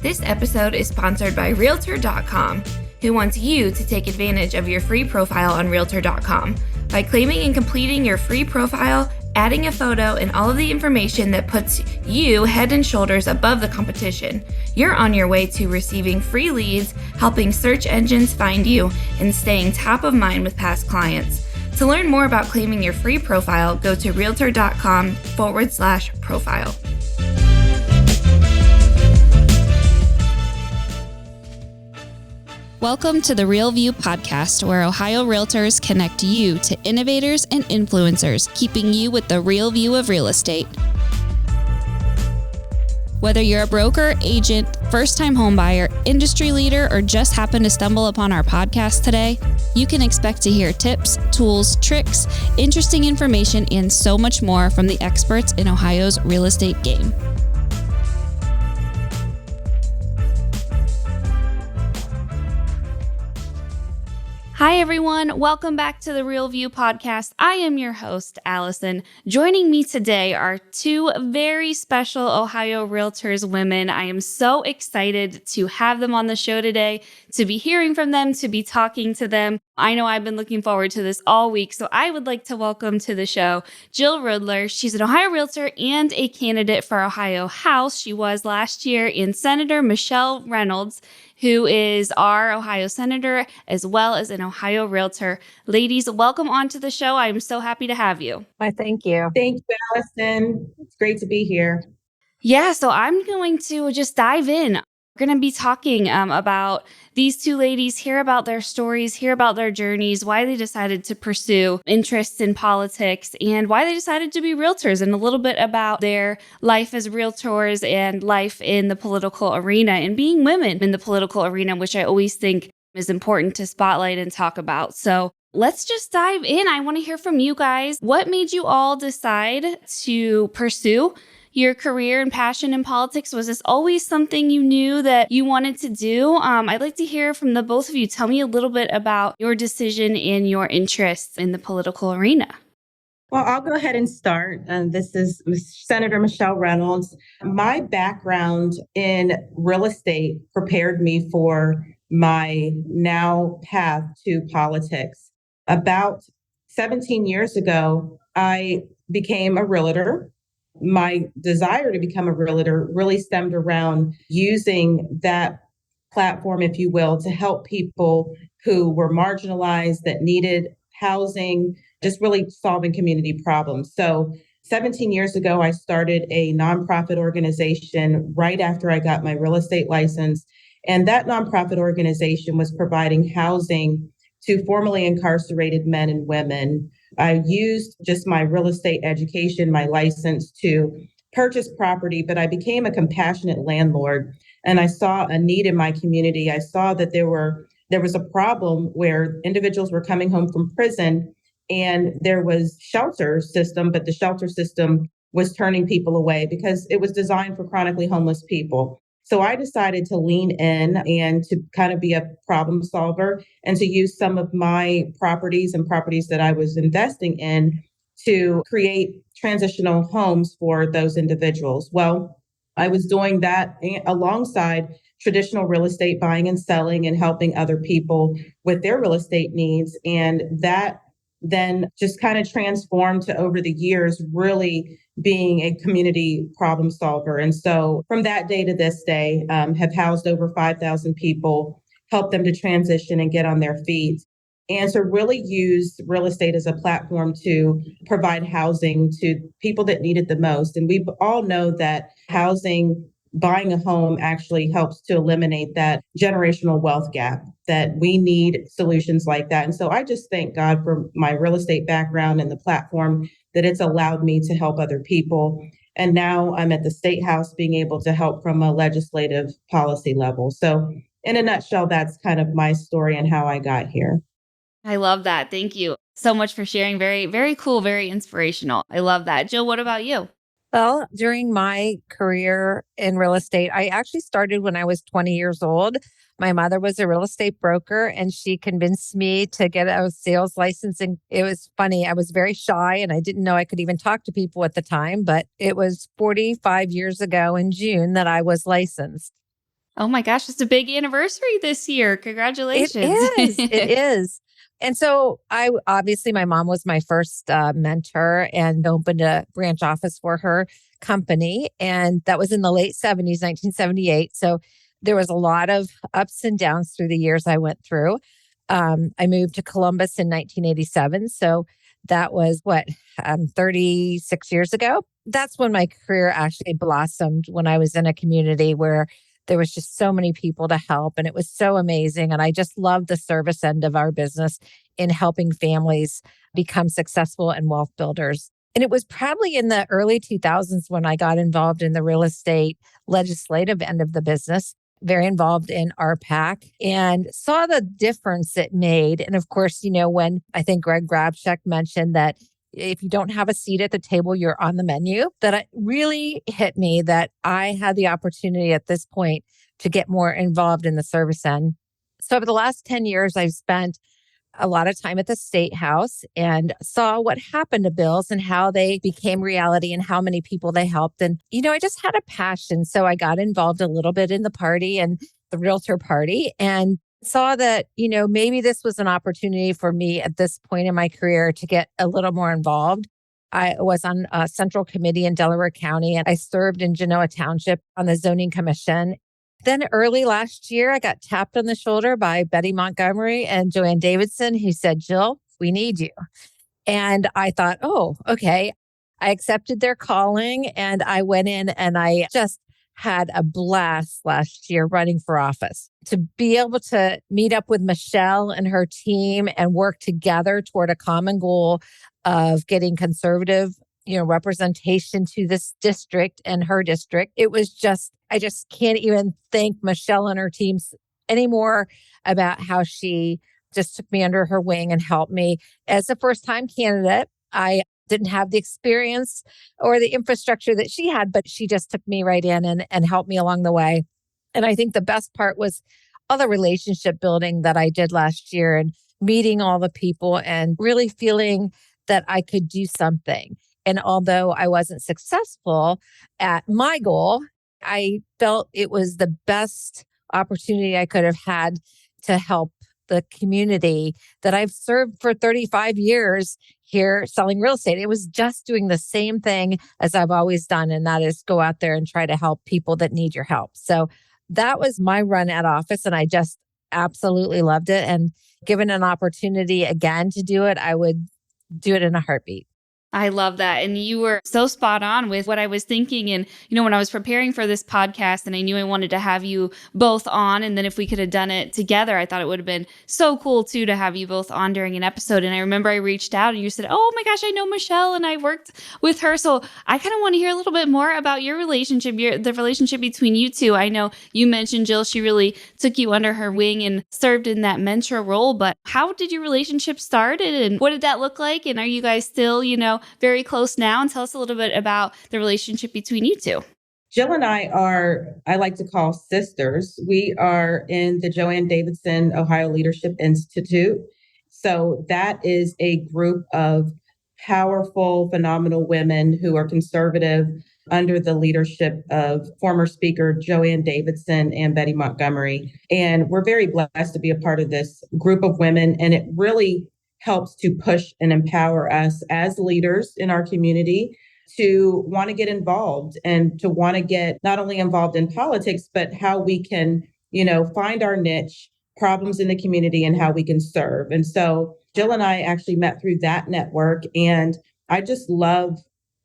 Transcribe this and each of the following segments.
This episode is sponsored by Realtor.com, who wants you to take advantage of your free profile on Realtor.com. By claiming and completing your free profile, adding a photo, and all of the information that puts you head and shoulders above the competition, you're on your way to receiving free leads, helping search engines find you, and staying top of mind with past clients. To learn more about claiming your free profile, go to Realtor.com/profile. Welcome to the Real View podcast, where Ohio Realtors connect you to innovators and influencers, keeping you with the real view of real estate. Whether you're a broker, agent, first-time homebuyer, industry leader, or just happen to stumble upon our podcast today, you can expect to hear tips, tools, tricks, interesting information, and so much more from the experts in Ohio's real estate game. Hi, everyone. Welcome back to the Real View podcast. I am your host, Allison. Joining me today are two very special Ohio Realtors women. I am so excited to have them on the show today, to be hearing from them, to be talking to them. I know I've been looking forward to this all week, so I would like to welcome to the show Jill Rudler. She's an Ohio Realtor and a candidate for Ohio House. She was last year in Senator Michele Reynolds, who is our Ohio Senator, as well as an Ohio Realtor. Ladies, welcome onto the show. I'm so happy to have you. Why, thank you. Thank you, Allison. It's great to be here. Yeah, so I'm going to just dive in. We're going to be talking about these two ladies, hear about their stories, hear about their journeys, why they decided to pursue interests in politics, and why they decided to be realtors, and a little bit about their life as realtors and life in the political arena and being women in the political arena, which I always think is important to spotlight and talk about. So let's just dive in. I want to hear from you guys. What made you all decide to pursue your career and passion in politics? Was this always something you knew that you wanted to do? I'd like to hear from the both of you. Tell me a little bit about your decision and your interests in the political arena. Well, I'll go ahead and start. This is Senator Michele Reynolds. My background in real estate prepared me for my now path to politics. About 17 years ago, I became a realtor. My desire to become a realtor really stemmed around using that platform, if you will, to help people who were marginalized, that needed housing, just really solving community problems. So 17 years ago, I started a nonprofit organization right after I got my real estate license. And that nonprofit organization was providing housing to formerly incarcerated men and women. I used just my real estate education, my license, to purchase property, but I became a compassionate landlord. And I saw a need in my community. I saw that there was a problem where individuals were coming home from prison and there was shelter system, but the shelter system was turning people away because it was designed for chronically homeless people. So I decided to lean in and to kind of be a problem solver and to use some of my properties and properties that I was investing in to create transitional homes for those individuals. Well, I was doing that alongside traditional real estate buying and selling and helping other people with their real estate needs. And that then just kind of transformed to, over the years, really being a community problem solver. And so from that day to this day, have housed over 5,000 people, helped them to transition and get on their feet, and to really use real estate as a platform to provide housing to people that need it the most. And we all know that housing, buying a home, actually helps to eliminate that generational wealth gap, that we need solutions like that. And so I just thank God for my real estate background and the platform that it's allowed me to help other people. And now I'm at the State House being able to help from a legislative policy level. So in a nutshell, that's kind of my story and how I got here. I love that. Thank you so much for sharing. Very, very cool, very inspirational. I love that. Jill, what about you? Well, during my career in real estate, I actually started when I was 20 years old. My mother was a real estate broker and she convinced me to get a sales license. And it was funny. I was very shy and I didn't know I could even talk to people at the time, but it was 45 years ago in June that I was licensed. Oh my gosh, it's a big anniversary this year. It Congratulations. is. It is. And so obviously my mom was my first mentor and opened a branch office for her company. And that was in the late 70s, 1978. So there was a lot of ups and downs through the years I went through. I moved to Columbus in 1987. So that was 36 years ago. That's when my career actually blossomed, when I was in a community where there was just so many people to help, and it was so amazing. And I just love the service end of our business in helping families become successful and wealth builders. And it was probably in the early 2000s when I got involved in the real estate legislative end of the business, very involved in RPAC, and saw the difference it made. And of course, when I think Greg Grabchuk mentioned that if you don't have a seat at the table, you're on the menu, that it really hit me that I had the opportunity at this point to get more involved in the service end. So over the last 10 years, I've spent a lot of time at the State House and saw what happened to bills and how they became reality and how many people they helped. And, I just had a passion. So I got involved a little bit in the party and the Realtor party, and saw that, maybe this was an opportunity for me at this point in my career to get a little more involved. I was on a central committee in Delaware County, and I served in Genoa Township on the zoning commission. Then early last year, I got tapped on the shoulder by Betty Montgomery and Joanne Davidson, who said, "Jill, we need you." And I thought, oh, okay. I accepted their calling and I went in, and I just had a blast last year running for office. To be able to meet up with Michele and her team and work together toward a common goal of getting conservative, representation to this district and her district. It was I just can't even thank Michele and her teams anymore about how she just took me under her wing and helped me. As a first time candidate, I didn't have the experience or the infrastructure that she had, but she just took me right in and helped me along the way. And I think the best part was all the relationship building that I did last year, and meeting all the people and really feeling that I could do something. And although I wasn't successful at my goal, I felt it was the best opportunity I could have had to help the community that I've served for 35 years here selling real estate. It was just doing the same thing as I've always done, and that is go out there and try to help people that need your help. So that was my run at office, and I just absolutely loved it. And given an opportunity again to do it, I would do it in a heartbeat. I love that. And you were so spot on with what I was thinking. And, when I was preparing for this podcast and I knew I wanted to have you both on, and then if we could have done it together, I thought it would have been so cool too to have you both on during an episode. And I remember I reached out and you said, "Oh my gosh, I know Michele and I worked with her." So I kind of want to hear a little bit more about your relationship, the relationship between you two. I know you mentioned Jill, she really took you under her wing and served in that mentor role, but how did your relationship start and what did that look like? And are you guys still, very close now? And tell us a little bit about the relationship between you two. Jill and I like to call sisters. We are in the Joanne Davidson Ohio Leadership Institute. So that is a group of powerful, phenomenal women who are conservative under the leadership of former speaker Joanne Davidson and Betty Montgomery. And we're very blessed to be a part of this group of women. And it really helps to push and empower us as leaders in our community to want to get involved and to want to get not only involved in politics, but how we can, find our niche, problems in the community, and how we can serve. And so Jill and I actually met through that network. And I just love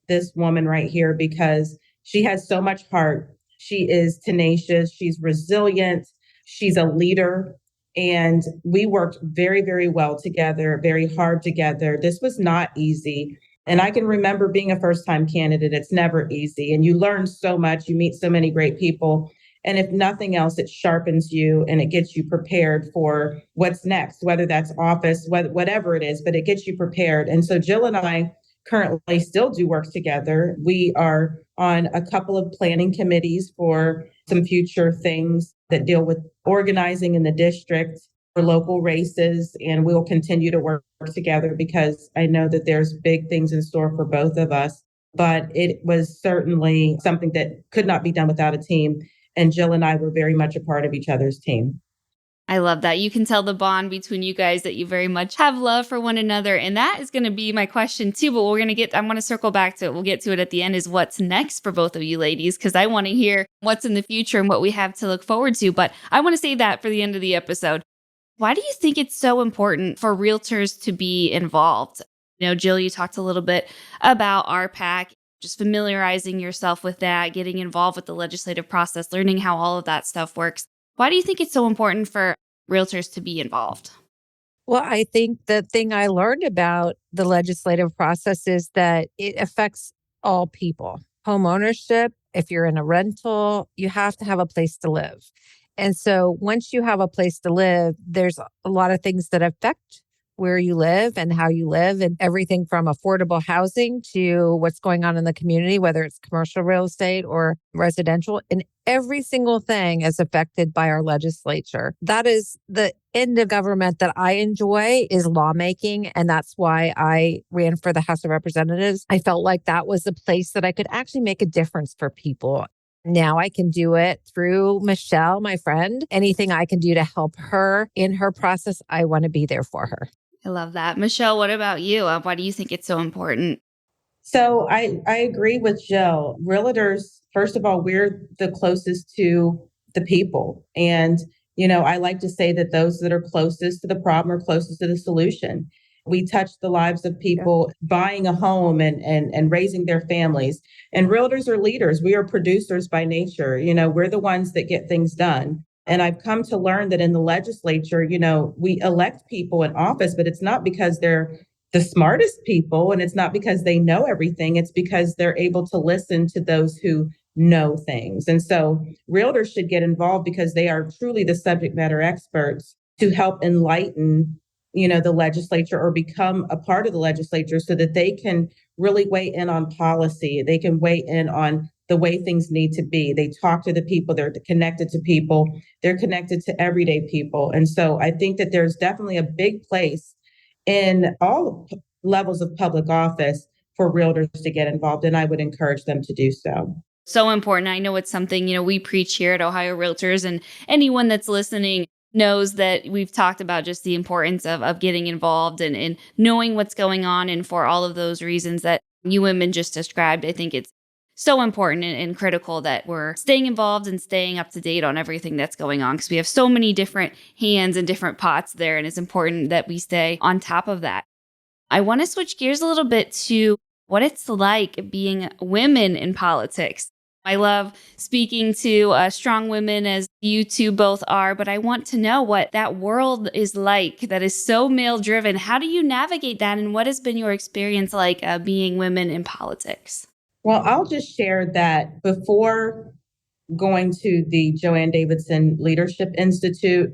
this woman right here because she has so much heart. She is tenacious. She's resilient. She's a leader. And we worked very, very well together, very hard together. This was not easy. And I can remember being a first-time candidate. It's never easy. And you learn so much. You meet so many great people. And if nothing else, it sharpens you and it gets you prepared for what's next, whether that's office, whatever it is, but it gets you prepared. And so Jill and I currently still do work together. We are on a couple of planning committees for some future things that deal with organizing in the district for local races. And we'll continue to work together because I know that there's big things in store for both of us. But it was certainly something that could not be done without a team. And Jill and I were very much a part of each other's team. I love that. You can tell the bond between you guys that you very much have love for one another. And that is going to be my question too. But I want to circle back to it. We'll get to it at the end is what's next for both of you ladies, because I want to hear what's in the future and what we have to look forward to. But I want to save that for the end of the episode. Why do you think it's so important for realtors to be involved? Jill, you talked a little bit about RPAC, just familiarizing yourself with that, getting involved with the legislative process, learning how all of that stuff works. Why do you think it's so important for realtors to be involved? Well, I think the thing I learned about the legislative process is that it affects all people. Home ownership, if you're in a rental, you have to have a place to live. And so once you have a place to live, there's a lot of things that affect where you live and how you live, and everything from affordable housing to what's going on in the community, whether it's commercial real estate or residential. And every single thing is affected by our legislature. That is the end of government that I enjoy, is lawmaking. And that's why I ran for the House of Representatives. I felt like that was a place that I could actually make a difference for people. Now I can do it through Michele, my friend. Anything I can do to help her in her process, I want to be there for her. I love that. Michele, what about you? Why do you think it's so important? So I agree with Jill. Realtors, first of all, we're the closest to the people. And, I like to say that those that are closest to the problem are closest to the solution. We touch the lives of people buying a home and raising their families. And realtors are leaders. We are producers by nature. We're the ones that get things done. And I've come to learn that in the legislature, we elect people in office, but it's not because they're the smartest people and it's not because they know everything. It's because they're able to listen to those who know things. And so realtors should get involved because they are truly the subject matter experts to help enlighten, the legislature or become a part of the legislature so that they can really weigh in on policy. They can weigh in on the way things need to be. They talk to the people, they're connected to people, they're connected to everyday people. And so I think that there's definitely a big place in all levels of public office for realtors to get involved. And I would encourage them to do so. So important. I know it's something, we preach here at Ohio Realtors, and anyone that's listening knows that we've talked about just the importance of getting involved and knowing what's going on. And for all of those reasons that you women just described, I think it's so important and critical that we're staying involved and staying up to date on everything that's going on, because we have so many different hands and different pots there. And it's important that we stay on top of that. I want to switch gears a little bit to what it's like being women in politics. I love speaking to strong women, as you two both are, but I want to know what that world is like that is so male driven. How do you navigate that? And what has been your experience like being women in politics? Well, I'll just share that before going to the Joanne Davidson Leadership Institute,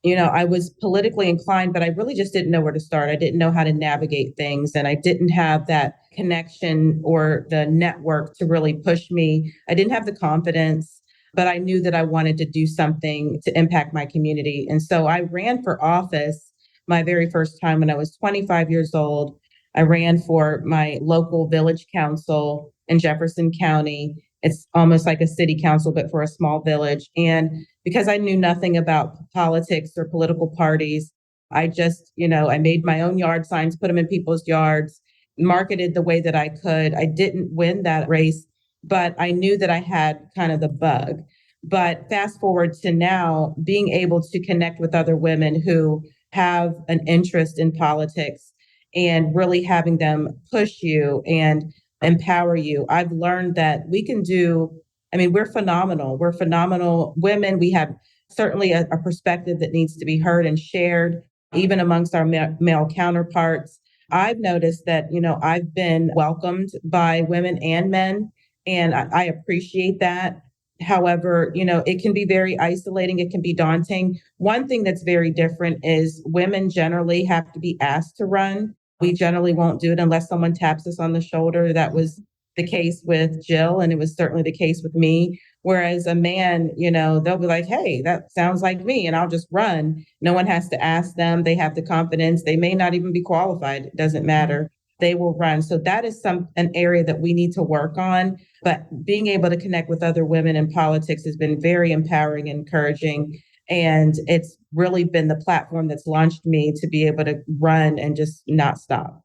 I was politically inclined, but I really just didn't know where to start. I didn't know how to navigate things, and I didn't have that connection or the network to really push me. I didn't have the confidence, but I knew that I wanted to do something to impact my community. And so I ran for office my very first time when I was 25 years old. I ran for my local village council in Jefferson County. It's almost like a city council, but for a small village. And because I knew nothing about politics or political parties, I just, I made my own yard signs, put them in people's yards, marketed the way that I could. I didn't win that race, but I knew that I had kind of the bug. But fast forward to now, being able to connect with other women who have an interest in politics and really having them push you and empower you. I've learned that we can do, we're phenomenal. We're phenomenal women. We have certainly a perspective that needs to be heard and shared, even amongst our male counterparts. I've noticed that, I've been welcomed by women and men, and I appreciate that. However, it can be very isolating. It can be daunting. One thing that's very different is women generally have to be asked to run. We generally won't do it unless someone taps us on the shoulder. That was the case with Jill, and it was certainly the case with me. Whereas a man, they'll be like, hey, that sounds like me, and I'll just run. No one has to ask them. They have the confidence. They may not even be qualified. It doesn't matter. they will run. So that is an area that we need to work on. But being able to connect with other women in politics has been very empowering and encouraging. And it's really been the platform that's launched me to be able to run and just not stop.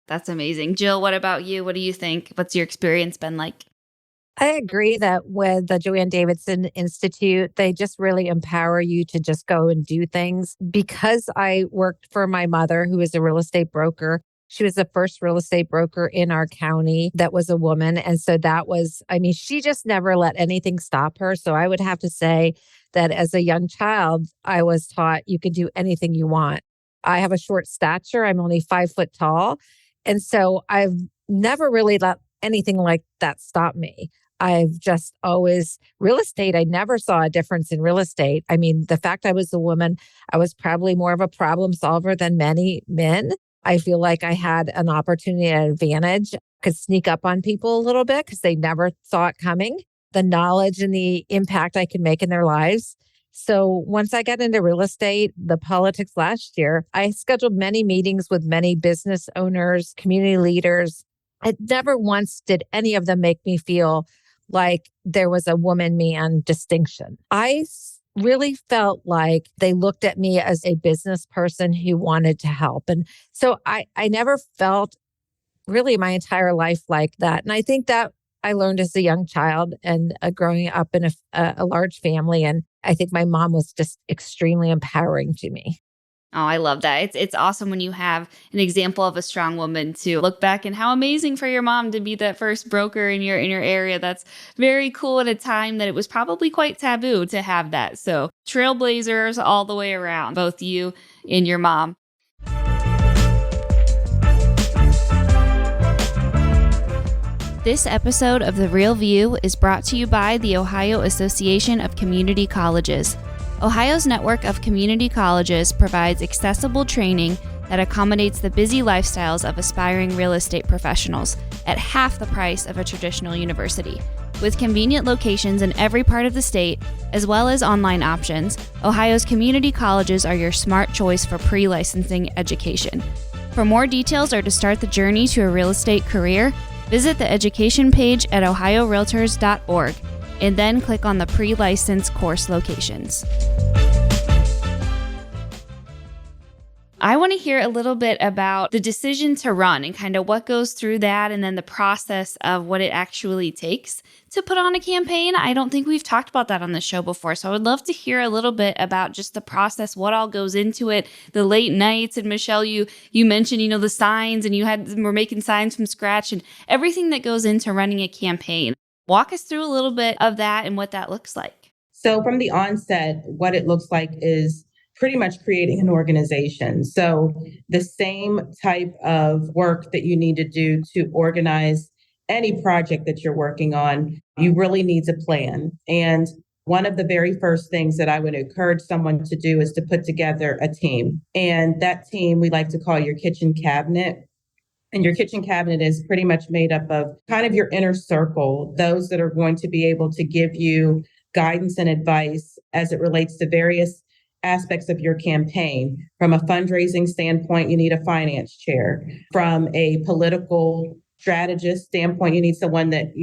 That's amazing. Jill, what about you? What do you think? What's your experience been like? I agree that with the Joanne Davidson Institute, they just really empower you to just go and do things. Because I worked for my mother, who is a real estate broker, she was the first real estate broker in our county that was a woman. And so that was, I mean, she just never let anything stop her. So I would have to say that as a young child, I was taught you can do anything you want. I have a short stature, I'm only 5 foot tall. And so I've never really let anything like that stop me. I've just always, real estate, I never saw a difference in real estate. I mean, the fact I was a woman, I was probably more of a problem solver than many men. I feel like I had an opportunity, an advantage, could sneak up on people a little bit because they never saw it coming. The knowledge and the impact I could make in their lives. So once I got into real estate, the politics last year, I scheduled many meetings with many business owners, community leaders. It never once did any of them make me feel like there was a woman man distinction. Really felt like they looked at me as a business person who wanted to help. And so I never felt really my entire life like that. And I think that I learned as a young child and growing up in a large family. And I think my mom was just extremely empowering to me. Oh, I love that. It's awesome when you have an example of a strong woman to look back, and how amazing for your mom to be that first broker in your area. That's very cool at a time that it was probably quite taboo to have that. So trailblazers all the way around, both you and your mom. This episode of The Real View is brought to you by the Ohio Association of Community Colleges. Ohio's network of community colleges provides accessible training that accommodates the busy lifestyles of aspiring real estate professionals at half the price of a traditional university. With convenient locations in every part of the state, as well as online options, Ohio's community colleges are your smart choice for pre-licensing education. For more details or to start the journey to a real estate career, visit the education page at ohiorealtors.org. and then click on the pre-license course locations. I want to hear a little bit about the decision to run and kind of what goes through that, and then the process of what it actually takes to put on a campaign. I don't think we've talked about that on the show before, so I would love to hear a little bit about just the process, what all goes into it, the late nights. And Michele, you mentioned, the signs, and we're making signs from scratch, and everything that goes into running a campaign. Walk us through a little bit of that and what that looks like. So from the onset, what it looks like is pretty much creating an organization. So the same type of work that you need to do to organize any project that you're working on, you really need a plan. And one of the very first things that I would encourage someone to do is to put together a team. And that team we like to call your kitchen cabinet. And your kitchen cabinet is pretty much made up of kind of your inner circle, those that are going to be able to give you guidance and advice as it relates to various aspects of your campaign. From a fundraising standpoint, you need a finance chair. From a political strategist standpoint, you need someone that,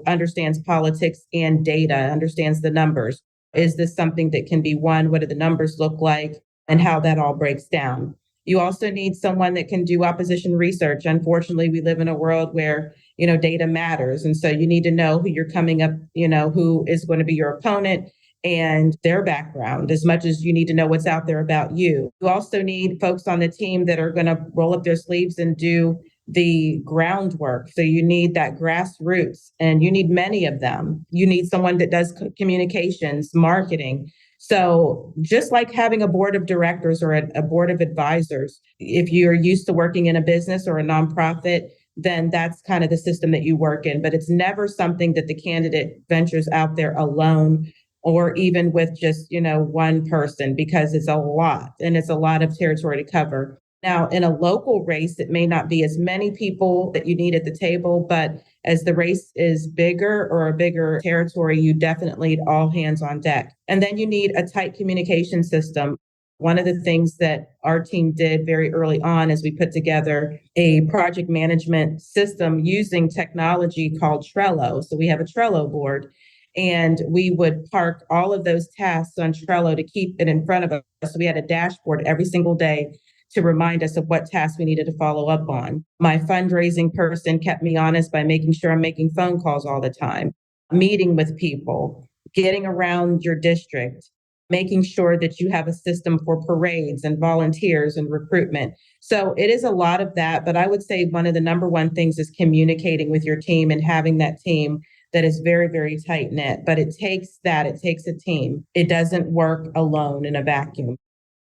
understands politics and data, understands the numbers. Is this something that can be won? What do the numbers look like? And how that all breaks down. You also need someone that can do opposition research. Unfortunately, we live in a world where, data matters. And so you need to know who you're coming up, who is going to be your opponent and their background, as much as you need to know what's out there about you. You also need folks on the team that are going to roll up their sleeves and do the groundwork. So you need that grassroots, and you need many of them. You need someone that does communications, marketing. So just like having a board of directors or a board of advisors, if you're used to working in a business or a nonprofit, then that's kind of the system that you work in. But it's never something that the candidate ventures out there alone, or even with just, one person, because it's a lot, and it's a lot of territory to cover. Now, in a local race, it may not be as many people that you need at the table, but as the race is bigger or a bigger territory, you definitely need all hands on deck. And then you need a tight communication system. One of the things that our team did very early on is we put together a project management system using technology called Trello. So we have a Trello board, and we would park all of those tasks on Trello to keep it in front of us. So we had a dashboard every single day to remind us of what tasks we needed to follow up on. My fundraising person kept me honest by making sure I'm making phone calls all the time, meeting with people, getting around your district, making sure that you have a system for parades and volunteers and recruitment. So it is a lot of that, but I would say one of the number one things is communicating with your team and having that team that is very, very tight knit. But it takes that, it takes a team. It doesn't work alone in a vacuum.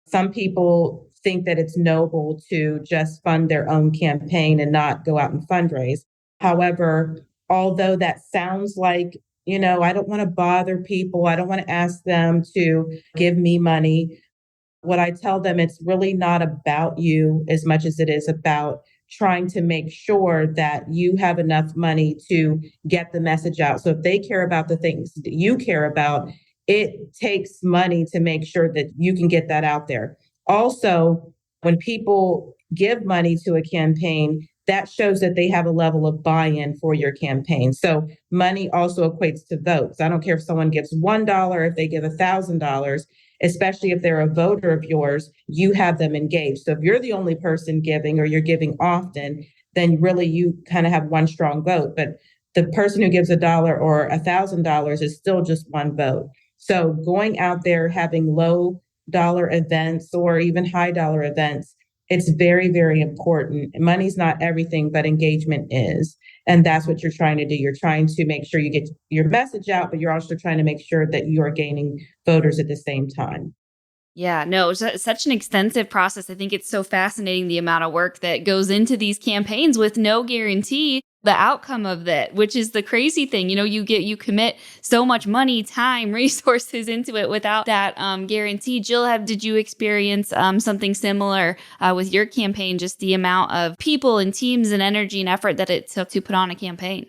Some people think that it's noble to just fund their own campaign and not go out and fundraise. However, although that sounds like, I don't want to bother people, I don't want to ask them to give me money. What I tell them, it's really not about you as much as it is about trying to make sure that you have enough money to get the message out. So if they care about the things that you care about, it takes money to make sure that you can get that out there. Also, when people give money to a campaign, that shows that they have a level of buy-in for your campaign. So money also equates to votes. I don't care if someone gives $1, if they give $1,000, especially if they're a voter of yours, you have them engaged. So if you're the only person giving or you're giving often, then really you kind of have one strong vote. But the person who gives $1 or $1,000 is still just one vote. So going out there, having low dollar events or even high dollar events, it's very, very important. Money's not everything, but engagement is. And that's what you're trying to do. You're trying to make sure you get your message out, but you're also trying to make sure that you are gaining voters at the same time. Yeah, no, it's such an extensive process. I think it's so fascinating the amount of work that goes into these campaigns with no guarantee the outcome of that, which is the crazy thing. You commit so much money, time, resources into it without that guarantee. Jill, did you experience something similar with your campaign? Just the amount of people and teams and energy and effort that it took to put on a campaign.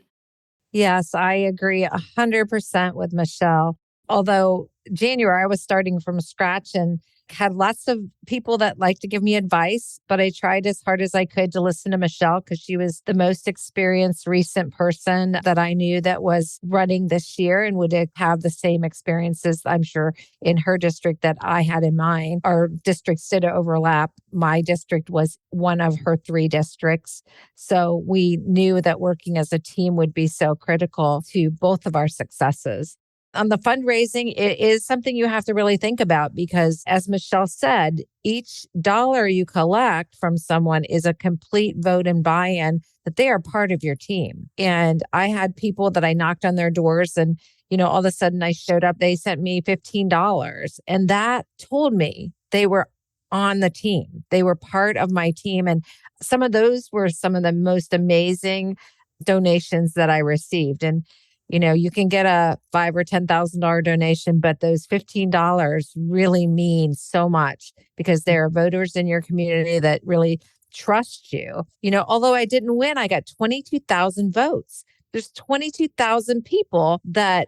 Yes, I agree 100% with Michelle. Although January, I was starting from scratch and had lots of people that like to give me advice, but I tried as hard as I could to listen to Michelle because she was the most experienced recent person that I knew that was running this year and would have the same experiences, I'm sure, in her district that I had in mine. Our districts did overlap. My district was one of her 3 districts. So we knew that working as a team would be so critical to both of our successes. On the fundraising, it is something you have to really think about because, as Michelle said, each dollar you collect from someone is a complete vote and buy-in that they are part of your team. And I had people that I knocked on their doors and, all of a sudden I showed up, they sent me $15. And that told me they were on the team. They were part of my team. And some of those were some of the most amazing donations that I received. And you can get a $5,000 or $10,000 donation, but those $15 really mean so much because there are voters in your community that really trust you. Although I didn't win, I got 22,000 votes. There's 22,000 people that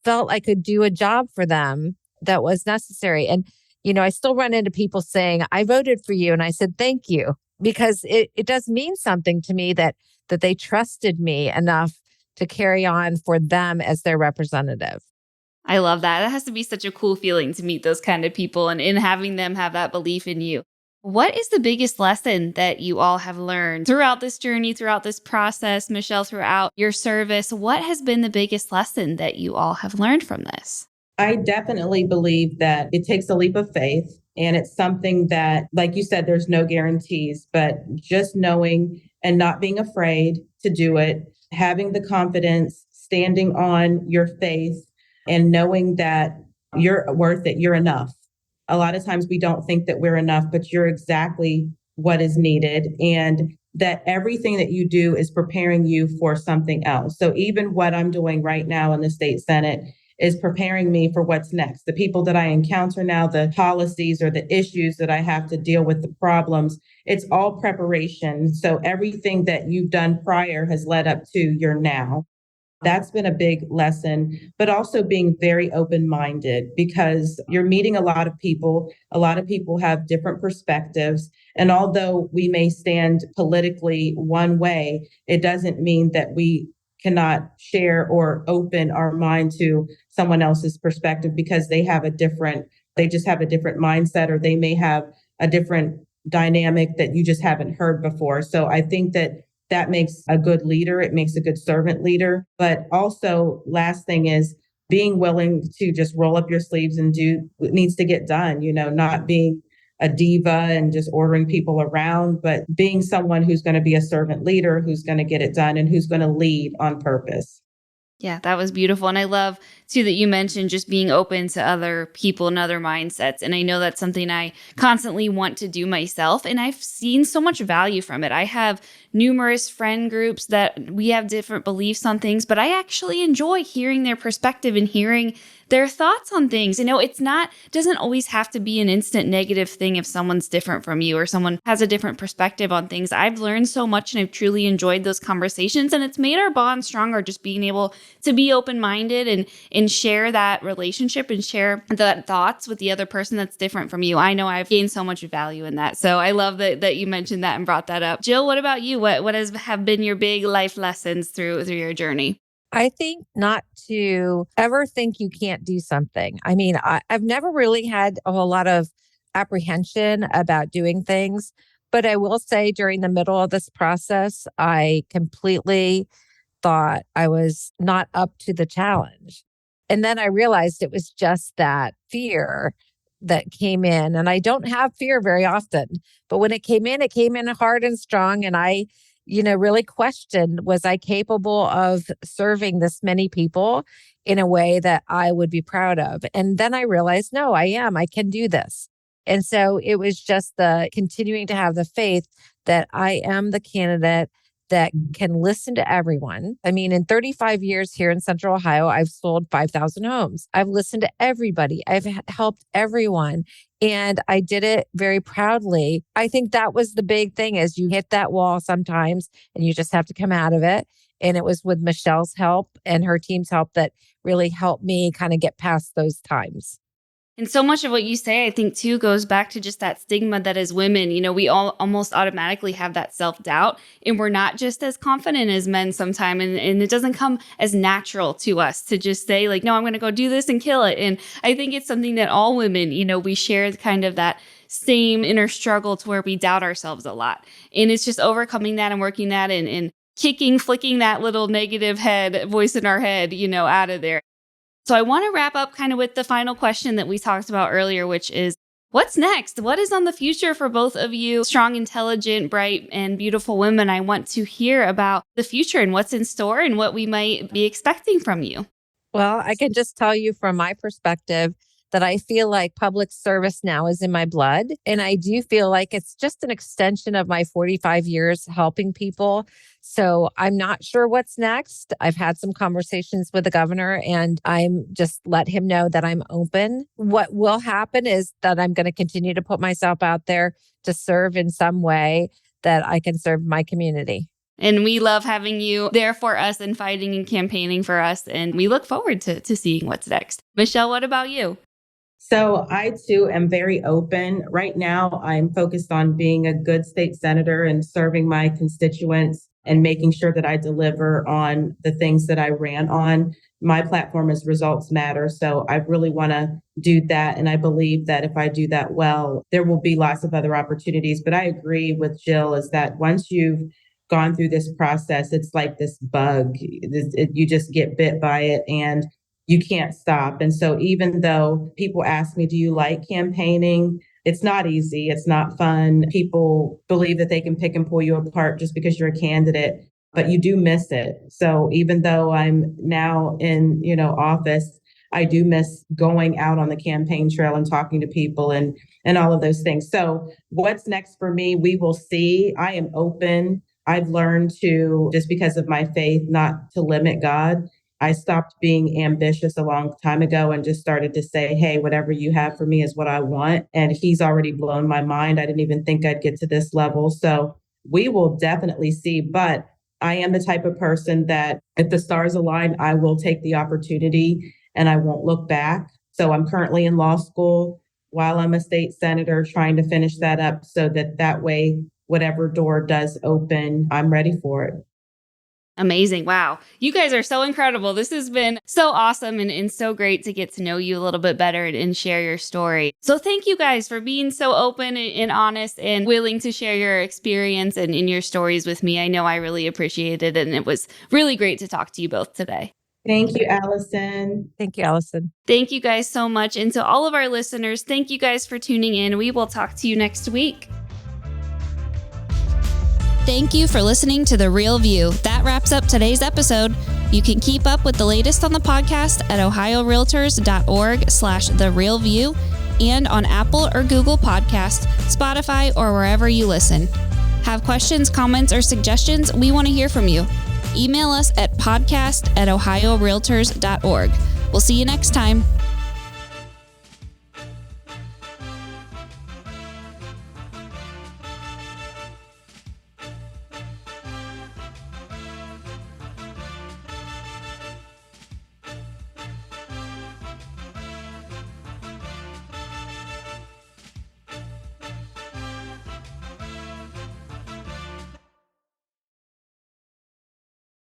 felt I could do a job for them that was necessary. And, I still run into people saying, I voted for you. And I said, thank you, because it does mean something to me that they trusted me enough to carry on for them as their representative. I love that. It has to be such a cool feeling to meet those kind of people and in having them have that belief in you. What is the biggest lesson that you all have learned throughout this journey, throughout this process, Michele, throughout your service? What has been the biggest lesson that you all have learned from this? I definitely believe that it takes a leap of faith. And it's something that, like you said, there's no guarantees, but just knowing and not being afraid to do it, having the confidence, standing on your faith, and knowing that you're worth it, you're enough. A lot of times we don't think that we're enough, but you're exactly what is needed. And that everything that you do is preparing you for something else. So even what I'm doing right now in the state Senate is preparing me for what's next. The people that I encounter now, the policies or the issues that I have to deal with, the problems, it's all preparation. So everything that you've done prior has led up to your now. That's been a big lesson, but also being very open minded because you're meeting a lot of people. A lot of people have different perspectives. And although we may stand politically one way, it doesn't mean that we cannot share or open our mind to someone else's perspective because they just have a different mindset, or they may have a different dynamic that you just haven't heard before. So I think that makes a good leader. It makes a good servant leader. But also, last thing is being willing to just roll up your sleeves and do what needs to get done, not being a diva and just ordering people around, but being someone who's going to be a servant leader, who's going to get it done, and who's going to lead on purpose. Yeah, that was beautiful. And I love too that you mentioned just being open to other people and other mindsets. And I know that's something I constantly want to do myself. And I've seen so much value from it. I have numerous friend groups that we have different beliefs on things, but I actually enjoy hearing their perspective and hearing their thoughts on things. Doesn't always have to be an instant negative thing if someone's different from you or someone has a different perspective on things. I've learned so much and I've truly enjoyed those conversations, and it's made our bond stronger, just being able to be open-minded and share that relationship and share the thoughts with the other person that's different from you. I know I've gained so much value in that. So I love that you mentioned that and brought that up. Jill, what about you? What have been your big life lessons through your journey? I think not to ever think you can't do something. I mean, I've never really had a whole lot of apprehension about doing things, but I will say during the middle of this process, I completely thought I was not up to the challenge. And then I realized it was just that fear that came in. And I don't have fear very often, but when it came in hard and strong. And I, really questioned, was I capable of serving this many people in a way that I would be proud of? And then I realized, no, I am. I can do this. And so it was just the continuing to have the faith that I am the candidate that can listen to everyone. I mean, in 35 years here in Central Ohio, I've sold 5,000 homes. I've listened to everybody. I've helped everyone. And I did it very proudly. I think that was the big thing, is you hit that wall sometimes and you just have to come out of it. And it was with Michelle's help and her team's help that really helped me kind of get past those times. And so much of what you say, I think, too, goes back to just that stigma that as women, we all almost automatically have that self-doubt, and we're not just as confident as men sometimes. And it doesn't come as natural to us to just say, like, no, I'm going to go do this and kill it. And I think it's something that all women, we share kind of that same inner struggle to where we doubt ourselves a lot. And it's just overcoming that and working that and flicking that little negative voice in our head, out of there. So I want to wrap up kind of with the final question that we talked about earlier, which is, what's next? What is on the future for both of you? Strong, intelligent, bright, and beautiful women. I want to hear about the future and what's in store and what we might be expecting from you. Well, I can just tell you from my perspective that I feel like public service now is in my blood. And I do feel like it's just an extension of my 45 years helping people. So I'm not sure what's next. I've had some conversations with the governor and I'm just let him know that I'm open. What will happen is that I'm going to continue to put myself out there to serve in some way that I can serve my community. And we love having you there for us and fighting and campaigning for us. And we look forward to seeing what's next. Michele, what about you? So I too am very open. Right now, I'm focused on being a good state senator and serving my constituents and making sure that I deliver on the things that I ran on. My platform is results matter. So I really want to do that. And I believe that if I do that well, there will be lots of other opportunities. But I agree with Jill is that once you've gone through this process, it's like this bug. You just get bit by it and you can't stop. And so even though people ask me, do you like campaigning? It's not easy. It's not fun. People believe that they can pick and pull you apart just because you're a candidate, but you do miss it. So even though I'm now in, office, I do miss going out on the campaign trail and talking to people and all of those things. So what's next for me? We will see. I am open. I've learned to, just because of my faith, not to limit God. I stopped being ambitious a long time ago and just started to say, hey, whatever you have for me is what I want. And he's already blown my mind. I didn't even think I'd get to this level. So we will definitely see. But I am the type of person that if the stars align, I will take the opportunity and I won't look back. So I'm currently in law school while I'm a state senator, trying to finish that up so that way, whatever door does open, I'm ready for it. Amazing. Wow. You guys are so incredible. This has been so awesome and so great to get to know you a little bit better and share your story. So thank you guys for being so open and honest and willing to share your experience and in your stories with me. I know I really appreciated it, and it was really great to talk to you both today. Thank you, Allison. Thank you, Allison. Thank you guys so much. And to all of our listeners, thank you guys for tuning in. We will talk to you next week. Thank you for listening to The Real View. That wraps up today's episode. You can keep up with the latest on the podcast at ohiorealtors.org/therealview and on Apple or Google Podcasts, Spotify, or wherever you listen. Have questions, comments, or suggestions? We want to hear from you. Email us at podcast@ohiorealtors.org. We'll see you next time.